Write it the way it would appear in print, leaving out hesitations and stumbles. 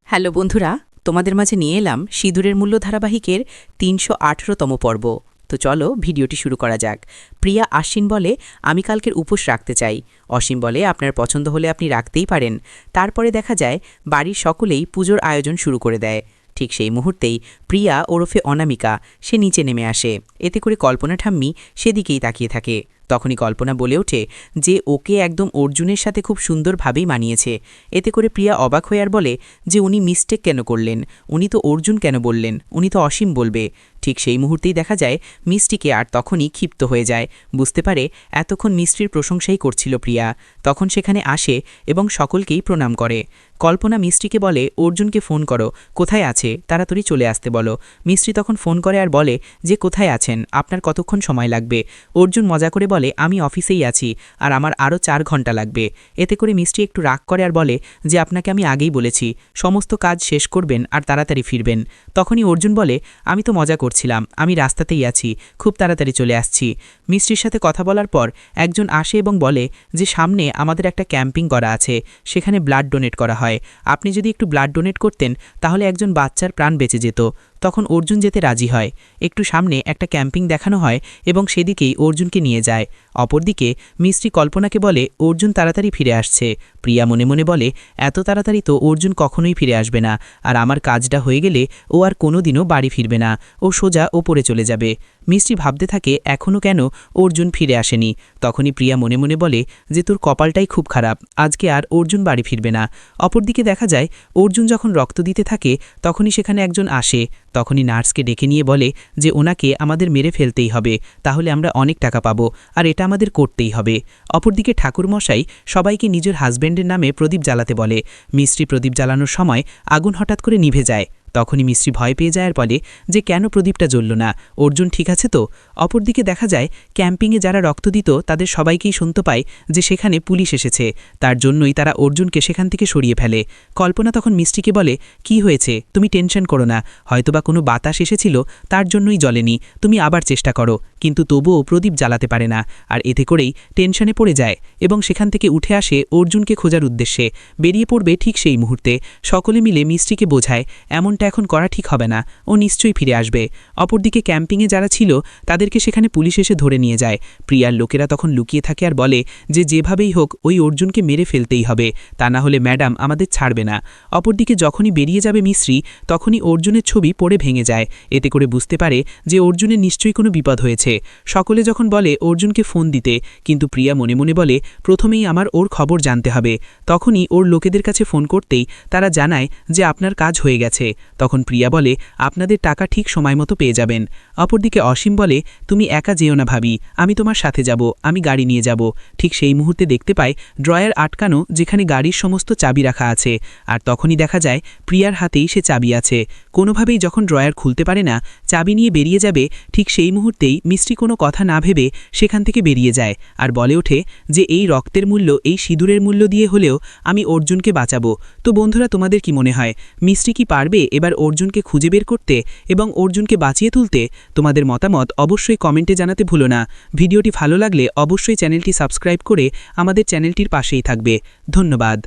Hello বন্ধুরা, তোমাদের মাঝে নিয়ে এলাম সিঁদুরের মূল্য ধারাবাহিকের ৩১৮তম পর্ব। তো চলো ভিডিওটি শুরু করা যাক। প্রিয়া আশ্বিন বলে, আমি কালকের উপোস রাখতে চাই। অসীম বলে, আপনার পছন্দ হলে আপনি রাখতেই পারেন। তারপরে দেখা যায় বাড়ির সকলেই পুজোর আয়োজন শুরু করে দেয়। ঠিক সেই মুহূর্তেই প্রিয়া ওরফে অনামিকা সে নিচে নেমে আসে। এতে করে কল্পনা ঠাম্মি সেদিকেই তাকিয়ে থাকে। তখনই কল্পনা বলে ওঠে যে ওকে একদম অর্জুনের সাথে খুব সুন্দরভাবেই মানিয়েছে। এতে করে প্রিয়া অবাক হয়ে আর বলে যে উনি মিস্টেক কেন করলেন, উনি তো অর্জুন কেন বললেন, উনি তো অসীম বলবে। ঠিক সেই মুহূর্তেই দেখা যায় মিষ্টিকে আর তখনই ক্ষিপ্ত হয়ে যায়। বুঝতে পারে এতক্ষণ মিষ্টির প্রশংসাই করছিল প্রিয়া। তখন সেখানে আসে এবং সকলকেই প্রণাম করে। কল্পনা মিষ্টিকে বলে, অর্জুনকে ফোন করো, কোথায় আছে, তাড়াতাড়ি চলে আসতে বলো। মিষ্টি তখন ফোন করে আর বলে যে কোথায় আছেন, আপনার কতক্ষণ সময় লাগবে। অর্জুন মজা করে বলে, আমি অফিসেই আছি আর আমার আরও 4 ঘন্টা লাগবে। এতে করে মিষ্টি একটু রাগ করে আর বলে যে আপনাকে আমি আগেই বলেছি সমস্ত কাজ শেষ করবেন আর তাড়াতাড়ি ফিরবেন। তখনই অর্জুন বলে, আমি তো মজা করছিলাম, আমি রাস্তাতেই আছি, খুব তাড়াতাড়ি চলে আসছি। মিষ্টির সাথে কথা বলার পর একজন আসে এবং বলে যে সামনে আমাদের একটা ক্যাম্পিং করা আছে, সেখানে ব্লাড ডোনেট করা হয়। আপনি যদি একটু ব্লাড ডোনেট করতেন তাহলে একজন বাচ্চার প্রাণ বেঁচে যেত। তখন অর্জুন যেতে রাজি হয়। একটু সামনে একটা ক্যাম্পিং দেখানো হয় এবং সেদিকেই অর্জুনকে নিয়ে যায়। অপরদিকে মিষ্টি কল্পনাকে বলে, অর্জুন তাড়াতাড়ি ফিরে আসছে। প্রিয়া মনে মনে বলে, এত তাড়াতাড়ি তো অর্জুন কখনোই ফিরে আসবে না, আর আমার কাজটা হয়ে গেলে ও আর কোনোদিনও বাড়ি ফিরবে না, ও সোজা ওপরে চলে যাবে। মিষ্টি ভাবতে থাকে এখনও কেন অর্জুন ফিরে আসেনি। তখনই প্রিয়া মনে মনে বলে যে তোর কপালটাই খুব খারাপ, আজকে আর অর্জুন বাড়ি ফিরবে না। অপরদিকে দেখা যায় অর্জুন যখন রক্ত দিতে থাকে তখনই সেখানে একজন আসে। তখনই নার্সকে ডেকে নিয়ে বলে যে ওনাকে আমাদের মেরে ফেলতেই হবে, তাহলে আমরা অনেক টাকা পাবো, আর এটা আমাদের করতেই হবে। অপরদিকে ঠাকুরমশাই সবাইকে নিজের হাজব্যান্ডের নামে প্রদীপ জ্বালাতে বলে। মিষ্টি প্রদীপ জ্বালানোর সময় আগুন হঠাৎ করে নিভে যায়। তখনই মিষ্টি ভয় পেয়ে যায় আর বলে যে কেন প্রদীপটা জ্বলল না, অর্জুন ঠিক আছে তো। অপরদিকে দেখা যায় ক্যাম্পিংয়ে যারা রক্ত দিত তাদের সবাইকেই শুনতে পায় যে সেখানে পুলিশ এসেছে, তার জন্যই তারা অর্জুনকে সেখান থেকে সরিয়ে ফেলে। কল্পনা তখন মিষ্টিকে বলে, কি হয়েছে, তুমি টেনশন করো না, হয়তোবা কোনো বাতাস এসেছিল তার জন্যই জ্বলেনি, তুমি আবার চেষ্টা করো। কিন্তু তবুও প্রদীপ জ্বালাতে পারে না, আর এতে করেই টেনশনে পড়ে যায় এবং সেখান থেকে উঠে আসে অর্জুনকে খোঁজার উদ্দেশ্যে। বেরিয়ে পড়বে ঠিক সেই মুহূর্তে সকলে মিলে মিষ্টিকে বোঝায় এমনটা এখন করা ঠিক হবে না, ও নিশ্চয়ই ফিরে আসবে। অপরদিকে ক্যাম্পিংয়ে যারা ছিল তাদেরকে সেখানে পুলিশ এসে ধরে নিয়ে যায়। প্রিয়ার লোকেরা তখন লুকিয়ে থাকে আর বলে যে যেভাবেই হোক ওই অর্জুনকে মেরে ফেলতেই হবে, তা না হলে ম্যাডাম আমাদের ছাড়বে না। অপরদিকে যখনই বেরিয়ে যাবে মিশ্রি তখনই অর্জুনের ছবি পড়ে ভেঙে যায়। এতে করে বুঝতে পারে যে অর্জুনের নিশ্চয়ই কোনো বিপদ হয়েছে। সকলে যখন বলে অর্জুনকে ফোন দিতে, কিন্তু প্রিয়া মনে মনে বলে প্রথমেই আমার ওর খবর জানতে হবে। তখনই ওর লোকেদের কাছে ফোন করতেই তারা জানায় যে আপনার কাজ হয়ে গেছে। তখন প্রিয়া বলে আপনাদের টাকা ঠিক সময় মতো পেয়ে যাবেন। অপরদিকে অসীম বলে, তুমি একা যেও না ভাবি, আমি তোমার সাথে যাব, আমি গাড়ি নিয়ে যাব। ঠিক সেই মুহূর্তে দেখতে পায় ড্রয়ার আটকানো, যেখানে গাড়ির সমস্ত চাবি রাখা আছে, আর তখনই দেখা যায় প্রিয়ার হাতেই সে চাবি আছে। কোনোভাবেই যখন ড্রয়ার খুলতে পারে না, চাবি নিয়ে বেরিয়ে যাবে, ঠিক সেই মুহূর্তেই মিষ্টি কোনো কথা না ভেবে সেখান থেকে বেরিয়ে যায় আর বলে ওঠে যে এই রক্তের মূল্য, এই সিঁদুরের মূল্য দিয়ে হলেও আমি অর্জুনকে বাঁচাবো। তো বন্ধুরা, তোমাদের কি মনে হয় মিষ্টি কি পারবে এবার অর্জুনকে খুঁজে বের করতে এবং অর্জুনকে বাঁচিয়ে তুলতে? তোমাদের মতামত অবশ্যই কমেন্টে জানাতে ভুলো না। ভিডিওটি ভালো লাগলে অবশ্যই চ্যানেলটি সাবস্ক্রাইব করে আমাদের চ্যানেলটির পাশেই থাকবে। ধন্যবাদ।